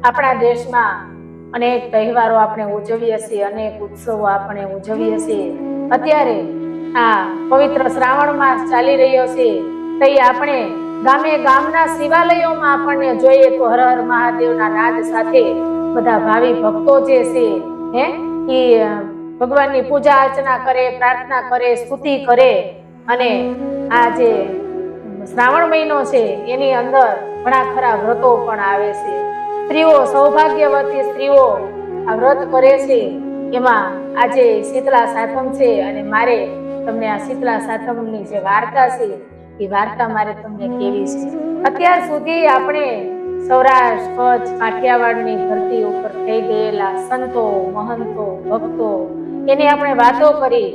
આપણા દેશમાં અનેક તહેવારો આપણે ઉજવીએ છીએ, અનેક ઉત્સવો આપણે ઉજવીએ છીએ. અત્યારે આ પવિત્ર શ્રાવણ માસ ચાલી રહ્યો છે, તો આપણે ગામે ગામના શિવાલયોમાં આપણને જોઈએ તો હર હર મહાદેવના નાદ સાથે બધા ભાવિ ભક્તો જે છે એ ભગવાનની પૂજા અર્ચના કરે, પ્રાર્થના કરે, સ્તુતિ કરે. અને આ જે શ્રાવણ મહિનો છે એની અંદર ઘણા ખરા વ્રતો પણ આવે છે. સ્ત્રીઓ, સૌભાગ્યવતી સ્ત્રીઓ આ વ્રત કરે છે. એમાં આજે શીતળા સાતમ છે અને મારે તમને આ શીતળા સાતમની જે વાર્તા છે એ વાર્તા મારે તમને કેવી છે. અત્યાર સુધી આપણે સૌરાષ્ટ્ર, કચ્છ, કાઠિયાવાડની ધરતી ઉપર થઈ ગયેલા સંતો, મહંતો, ભક્તો એની આપણે વાતો કરી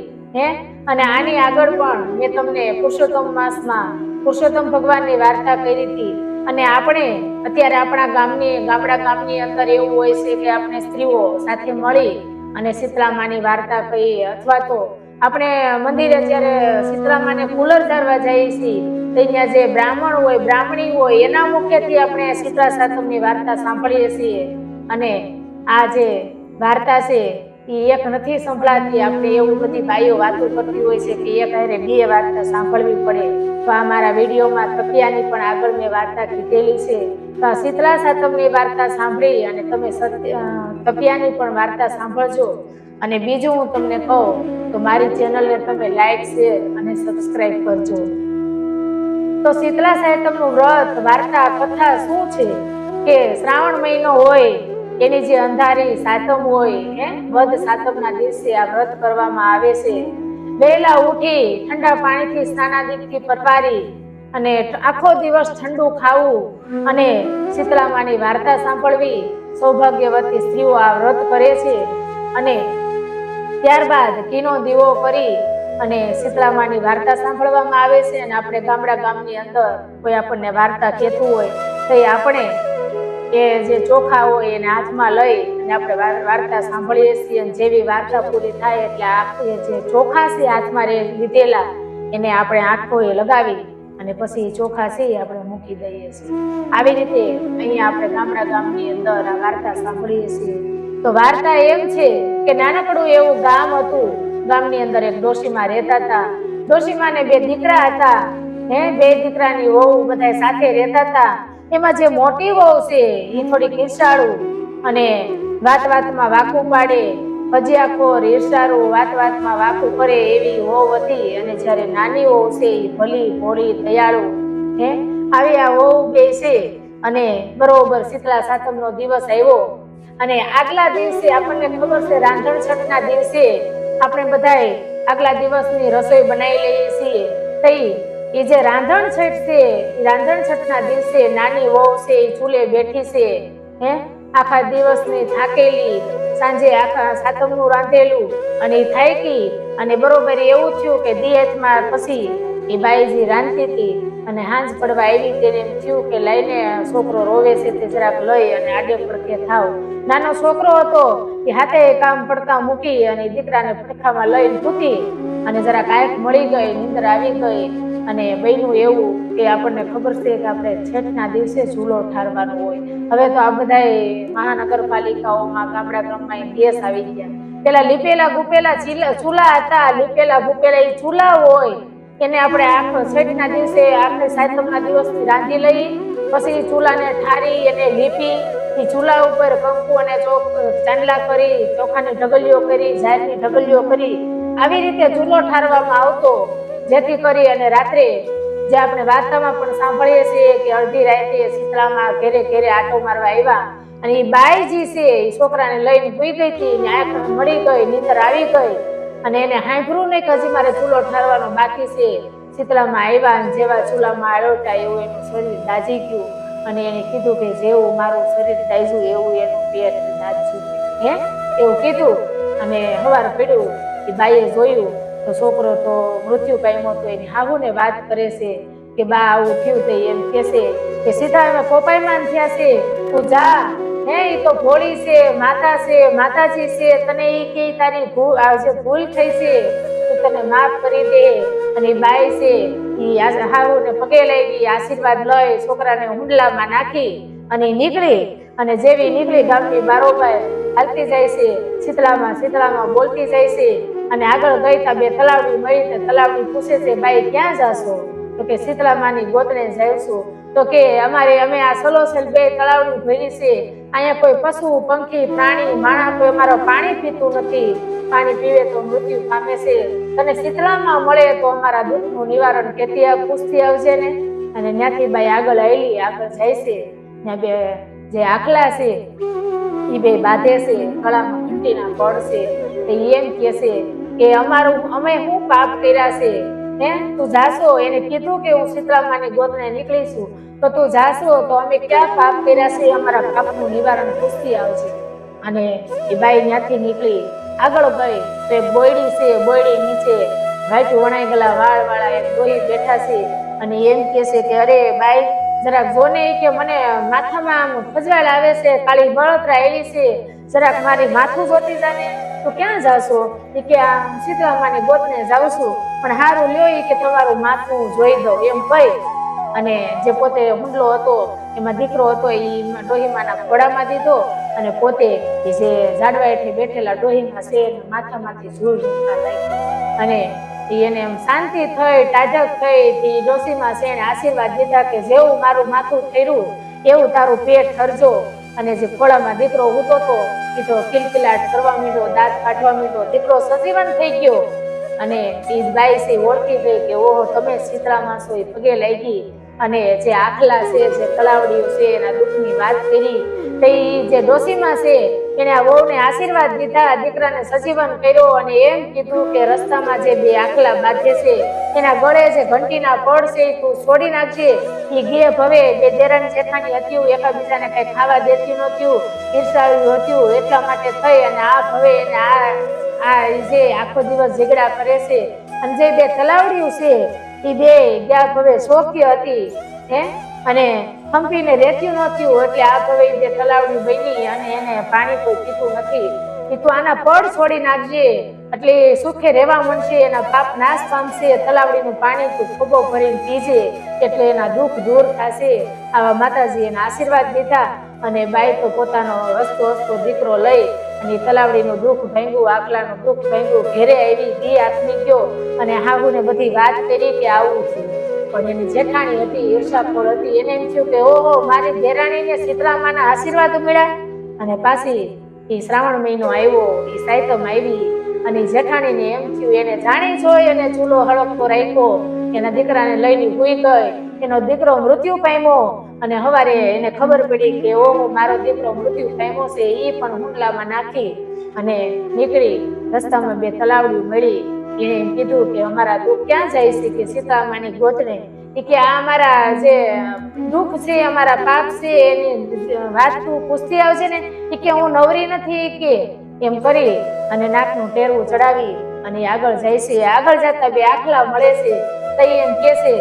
અને આની આગળ પણ મેં તમને પુરુષોત્તમ માસમાં પુરુષોત્તમ ભગવાનની વાર્તા કરી હતી. અને આપણે અત્યારે આપણા ગામડા ગામની અંદર એવું હોય છે કે આપણે સ્ત્રીઓ સાથે મળી અને શીતળામાની વાર્તા કહીએ, અથવા તો આપણે મંદિરે જ્યારે શીતળામાને કુલર ધારવા જઈએ છીએ તો અહીંયા જે બ્રાહ્મણ હોય, બ્રાહ્મણી હોય એના મુખ્યથી આપણે શીતળા સાતમની વાર્તા સાંભળીએ છીએ. અને આ જે વાર્તા છે એ એક નથી સંભળાતી. આપણે એવું બધી બાઈઓ વાતો કરતી હોય છે કે એક હારે બે વાર્તા સાંભળવી પડે. તો આ મારા વિડીયોમાં તપિયાની પણ આગળ મેં વાર્તા કીધેલી છે. તો આ શીતળા સાતમની વાર્તા સાંભળી અને તમે તપિયાની પણ વાર્તા સાંભળજો. અને બીજું હું તમને કહું તો મારી ચેનલને તમે લાઈક, શેર અને સબસ્ક્રાઈબ કરજો. તો શીતળા સાતમનું વ્રત, વાર્તા, કથા શું છે કે શ્રાવણ મહિનો હોય એની જે અંધારી સાતમ હોય, વદ સાતમના દિવસે આ વ્રત કરવામાં આવે છે. વહેલા ઉઠી ઠંડા પાણીથી સ્નાનાદિકથી પરવારી અને આખો દિવસ ઠંડુ ખાવું અને શીતળામાની વાર્તા સાંભળવી સૌભાગ્યવતી સ્ત્રીઓ આ વ્રત કરે છે. અને ત્યારબાદ ઘીનો દીવો કરી અને શીતળામાની વાર્તા સાંભળવામાં આવે છે. અને આપણે ગામડા ગામની અંદર કોઈ આપણને વાર્તા કહેતું હોય તો આપણે એ જે ચોખા હોય એને હાથમાં લઈ અને આપણે વાર્તા સાંભળીએ છીએ. અને જેવી વાર્તા પૂરી થાય એટલે આપણે જે ચોખા છે હાથમાં લીધેલા એને આપણે આંખોએ લગાવી અને પછી ચોખા છે આપણે મૂકી દઈએ છીએ. આવી રીતે અહીંયા આપણે ગામડા ગામની અંદર આ વાર્તા સાંભળીએ છીએ. તો વાર્તા એમ છે કે નાનકડું એવું ગામ હતું. ગામની અંદર એક ડોશીમાં રહેતા હતા. ડોશીમાને બે દીકરા હતા. બે દીકરાની વહુ બધા સાથે રહેતા હતા. એમાં જે મોટી વહુ છે એ થોડીક ઈર્ષાળુ અને વાત વાતમાં વાકું પાડે, ભજીયાખોર, ઈર્ષાળુ, વાત વાતમાં વાકું કરે એવી વહુ હતી. અને જ્યારે નાની વહુ છે એ ભલી, ભોળી, દયાળુ આવી આ વહુ બે છે. અને બરોબર શીતળા સાતમનો દિવસ આવ્યો અને આગલા દિવસે આપણને ખબર છે રાંધણ છઠના દિવસે આપણે બધાય આગલા દિવસની રસોઈ બનાવી લઈએ છીએ. તઈ એ જે રાંધણ છઠ છે એ રાંધણ છઠના દિવસે નાની વહુ છે એ ચૂલે બેઠી છે. આખા દિવસની થાકેલી, સાંજે આખા સાતમનું રાંધેલું અને એ થાકી અને બરોબર એવું થયું કે દિયતમાં પછી એ બાઈજી રાંધતી હતી અને હાંજ પડવા આવી. તેને એમ થયું કે લઈને છોકરો રોવે છે તે જરાક લઈ અને આડે પડખે થાવ. નાનો છોકરો હતો એ હાથે કામ પડતા મૂકી અને દીકરાને પડખામાં લઈને સૂતી અને જરાક આંખ મળી ગઈ, નીંદર આવી ગઈ. અને બન્યું એવું કે આપણને ખબર છે કે આપણે છઠના દિવસે ચૂલો ઠારવાનો હોય. હવે તો આ બધા મહાનગરપાલિકાઓમાં ગામડા ગામમાં ગેસ આવી ગયા. પેલા લીપેલા ગુપેલા ચૂલા હતા. લીપેલા ગુપેલા એ ચૂલા હોય એને આપણે આખો છઠના દિવસે આખરે સાતમના દિવસથી રાંધી લઈ, પછી ચૂલાને ઠારી એને લીપી એ ચૂલા ઉપર કંકુ અને ચાંદલા કરી, ચોખાની ઢગલીઓ કરી, ઝાડની ઢગલીઓ કરી આવી રીતે ચૂલો ઠારવામાં આવતો. જેથી કરી અને રાત્રે જે આપણે વાર્તામાં પણ સાંભળીએ છીએ કે અડધી રાતે શીતળામાં ઘેરે ઘેરે આટો મારવા આવ્યા અને એ બાઈજી છે એ છોકરાને લઈને સુઈ ગઈ હતી. આંખ મળી ગઈ, નીંદર આવી ગઈ અને એને સાંભળ્યું નહીં કે હજી મારે ચૂલો ઠારવાનો બાકી છે. શીતળામાં આવ્યા અને જેવા ચૂલામાં આળોટા એવું એનું શરીર દાજી ગયું અને એને કીધું કે જેવું મારું શરીર દાજ્યું એવું એનું પેટ દાજ્યું. એવું કીધું અને સવાર પડ્યું એ બાઈએ જોયું તો છોકરો તો મૃત્યુ પામ્યો હતો. એની હાહુને વાત કરે છે કે બા આવું થયું. તો એમ કે છે કે સીધા અમે પોપાઈમાન થયા છે, તું જા. એ તો ભોળી છે, માતા છે, માતાજી છે, તને એ કે તારી ભૂલ થઈ છે તું તને માફ કરી દે. અને એ બાઈ છે એ હાહુને પગે લાગી, આશીર્વાદ લઈ છોકરાને હુંડલામાં નાખી અને નીકળી અને જેવી નીકળી ગામની બારોબાર હાલતી જાય છે, શીતળામાં બોલતી જાય છે. અને આગળ ગઈ તા બે તલાવડી મળી તો તલાવડી પૂછે છે, બાઈ ક્યાં જાશો? તો કે શીતળામાની ગોતને જઈશું. તો કે અમે આ સલોસલ બે તલાવડી ભરી છે, અહીંયા કોઈ પશુ પંખી પ્રાણી માણસ કોઈ અમારો પાણી પીતું નથી, પાણી પીવે તો મૃત્યુ પામે છે. તને શીતળામાં મળે તો અમારા દુઃખનું નિવારણ કેતી પૂછતી આવજે ને. અને ત્યાંથી બાઈ આગળ જાય છે. ત્યાં બે જે આખલા છે એ બે બાંધે છે, ગળામાં ઘંટીના પડ છે. તો એમ કે છે કે અમે શું પાપ કર્યા છે? તું જાશો? એને કીધું કે હું શીતળામાની ગોતને નીકળીશું, તો તું જાશો તો અમે ક્યાં પાપ કર્યા છે? અમારા પાપનું નિવારણ પૂછતી આવશે. અને એ બાઈ ત્યાંથી નીકળી આગળ ગઈ તો એ બોયડી છે, બોયડી નીચે વાઈટ વણાઈ ગયેલા વાળ વાળા એક ડોહી બેઠા છે. અને એમ કે છે કે અરે બાઈ જરાક જોને કે મને માથામાં ખજવાળ આવે છે, કાળી બળતરા એવી છે, જરાક મારી માથું જોતી જાને. તો ક્યાં જાશો? એ કે આ શીતળામાની ગોતને જાઉં છું, પણ હારું લ્યો કે તમારું માથું જોઈ દો એમ કહી અને જે પોતે હુંડલો હતો એમાં દીકરો હતો એ ડોહીમાના ઘોડામાં દીધો અને પોતે જે ઝાડવા હેઠે બેઠેલા ડોહીમાં છે માથામાંથી ધૂળ નીકળવા લાગી. અને એને એમ શાંતિ થઈ, ટાઢક થઈ. ડોશીમાં છે એને આશીર્વાદ દીધા કે જેવું મારું માથું ઠર્યું એવું તારું પેટ ઠરજો. અને જે ખોળામાં દીકરો ઉતો હતો એ તો કિલકિલાટ કરવા માંડ્યો, દાંત કાઢવા માંડ્યો, દીકરો સજીવન થઈ ગયો. અને એ બાઈ છે ઓળખી ગઈ કે ઓહો તમે શીતળામાં છો, એ પગે લાગી. અને જે આખલા છે, જે તલાવડીઓ છે એના દુઃખની વાત કરી. તો જે ડોશીમાં છે એને આ વહુને આશીર્વાદ દીધા, દીકરાને સજીવન કર્યો. અને એમ કીધું કે રસ્તામાં જે બે આખલા બાંધે છે એના ગળે જે ઘંટીના પડ છે તું છોડી નાખજે. એ ગે ભવે બે દેરાણી જેઠાણી હતી, એકાબીજાને કઈ ખાવા દેતી નહોતું, ઈર્ષાળ્યું હતું, એટલા માટે થઈ અને આ ભવે એને આ જે આખો દિવસ ઝઘડા કરે છે. અને જે બે તલાવડીઓ છે એ બે ગયા ભવે શોક્ય હતી અને ખંભીને રેત્યું નહોતું, એટલે આ ભવે બે તલાવડી બની અને એને પાણી કોઈ પીતું નથી. એ તું આના પડ છોડી નાખજે એટલે સુખે રહેવા મળશે, એના પાપ નાશ પામશે. તલાવડીનું પાણી તું ખોબો ભરીને પીજે એટલે એના દુઃખ દૂર થશે. આવા માતાજી એને આશીર્વાદ દીધા. અને બાઈ તો પોતાનો હસતો દીકરો લઈ અને તલાવડીનું દુઃખ ભાંગ્યું, આખલાનું દુઃખ ભાંગ્યું, ઘેરે આવી દી આથમી ગયો અને હાહુને બધી વાત કરી કે આવું છે. પણ એની જેઠાણી હતી, ઈર્ષાખોર હતી, એને એમ થયું કે ઓહો મારી દેરાણીને શીતળામાના આશીર્વાદ મળ્યા. અને પાછી એ શ્રાવણ મહિનો આવ્યો, એ સાયતમ આવી અને જેઠાણીને એમ થયું એને જાણી જોઈ અને ચૂલો હળકતો રાખ્યો. એના દીકરાને લઈને ભૂઈ ગઈ, એનો દીકરો મૃત્યુ પામ્યો. અને હવારે એને ખબર પડી કે ઓહો મારો દીકરો મૃત્યુ પામ્યો છે. એ પણ હુંડલામાં નાખી અને નીકળી. રસ્તામાં બે તલાવડી મળી. એને એમ કીધું કે અમારા દુઃખ ક્યાં જાય છે? કે શીતળામાની ગોતને. કે આ અમારા જે દુઃખ છે, અમારા પાપ છે એની વાત તું પૂછતી આવજે ને. કે હું નવરી નથી કે એમ કરી અને નાકનું ટેરવું ચડાવી અને આગળ જાય છે. આગળ જતા બે આખલા મળે છે. તો એમ કે છે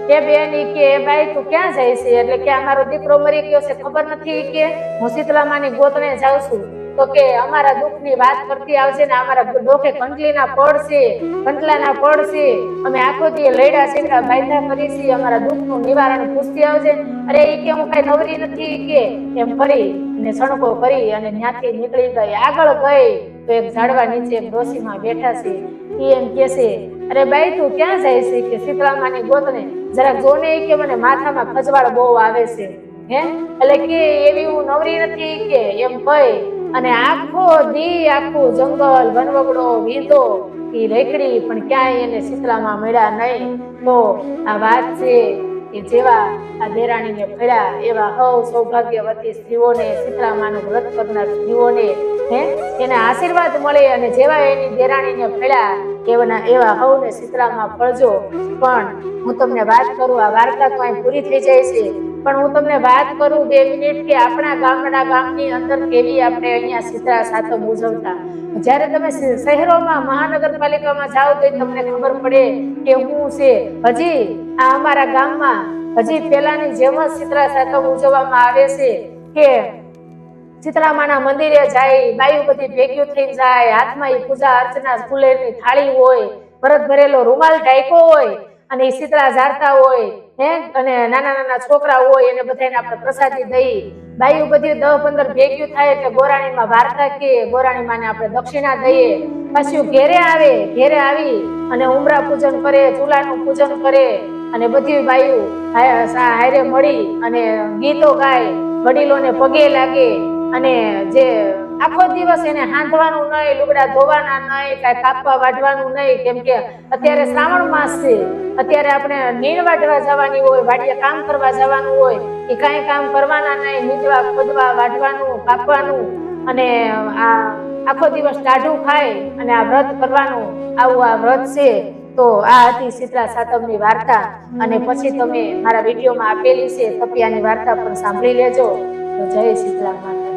કે બેની કે બાઈ તું ક્યાં જાય છે? એટલે કે અમારો દીકરો મરી ગયો છે, ખબર નથી કે હું શીતળામાની ગોતને જાઉં છું. તો કે અમારા દુઃખની વાત કરતી આવશે ને. અમારા ડોકે કંટલીના પડ છે, કંટલાના પડ છે, અમે આખો દી લડ્યા છેકડા બાયધા કરી છે, અમારા દુઃખનું નિવારણ પૂછતી આવજે. અરે એ કે હું કઈ નવરી નથી કે એમ કરી અને સણકો કરી અને ત્યાંથી નીકળી ગઈ. આગળ ગઈ તો એક ઝાડવા નીચે એક ડોશીમાં બેઠા છે. એ એમ કે છે અરે બાઈ તું ક્યાં જાય છે? કે શીતળામાની ગોતને. જરાક જોને કે મને માથામાં ખજવાળ બહુ આવે છે. એટલે કે એવી હું નવરી નથી કે એમ કહી અને આખો દી આખું જંગલ વનવગડો વીંધો એ રેકડી પણ ક્યાંય એને શીતળામાં મળ્યા નહીં. તો આ વાત છે કે જેવા આ દેરાણીને ફળ્યા એવા હવ સૌભાગ્યવતી સ્ત્રીઓને, શીતળામાનું વ્રત કરનાર સ્ત્રીઓને એના આશીર્વાદ મળે. અને જેવા એની દેરાણીને ફળ્યા એવા હવને શીતળામાં ફળજો. પણ હું તમને વાત કરું, આ વાર્તા તો અહીં પૂરી થઈ જાય છે, પણ હું તમને વાત કરું 2 મિનિટ કે આપણા ગામની અંદર કેવી આપણે અહીંયા શીતળા સાતમ ઉજવતા. જ્યારે તમે શહેરોમાં મહાનગરપાલિકામાં જાઓ તો તમને ખબર પડે કે હું છે હજી આ અમારા ગામમાં હજી પહેલાની જેમ જ શીતળા સાતમ ઉજવવામાં આવે છે. કે શીતળામાના મંદિરે જાય, બાયું બધી ભેગી થઈ જાય, હાથમાં એ પૂજા અર્ચના ફૂલેરની થાળી હોય, ભરત ભરેલો રૂમાલ ઢાંક્યો હોય અને એ શીતળા ઝાડતા હોય હે અને નાના નાના છોકરા હોય એને બધાને આપણે પ્રસાદી દઈ બાયું બધી 10-15 ભેગ્યું થાય એટલે ગોરાણીમાં વાર્તા કહીએ ગોરાણીમાં આપણે દક્ષિણા દઈએ પાછું ઘેરે આવી અને ઉમરા પૂજન કરે ચૂલાનું પૂજન કરે અને બધી બાયું હારે મળી અને ગીતો ગાય વડીલોને પગે લાગે અને જે આખો દિવસ એને હાંધવાનું નહીં લુગડા ધોવાના નહીં કાંઈ કાપવા વાઢવાનું નહીં કેમ કે અત્યારે શ્રાવણ માસ છે અત્યારે આપણે નીણ વાઢવા જવાની હોય વાડીએ કામ કરવા જવાનું હોય એ કાંઈ કામ કરવાના નહીં નીંદવા ખોદવા વાઢવાનું કાપવાનું અને આ આખો દિવસ ટાઢું ખાય અને આ વ્રત કરવાનું આવું આ વ્રત છે તો આ હતી શીતળા સાતમની વાર્તા અને પછી તમે મારા વિડીયોમાં આપેલી છે તપિયાની વાર્તા પણ સાંભળી લેજો તો જય શીતળા માતા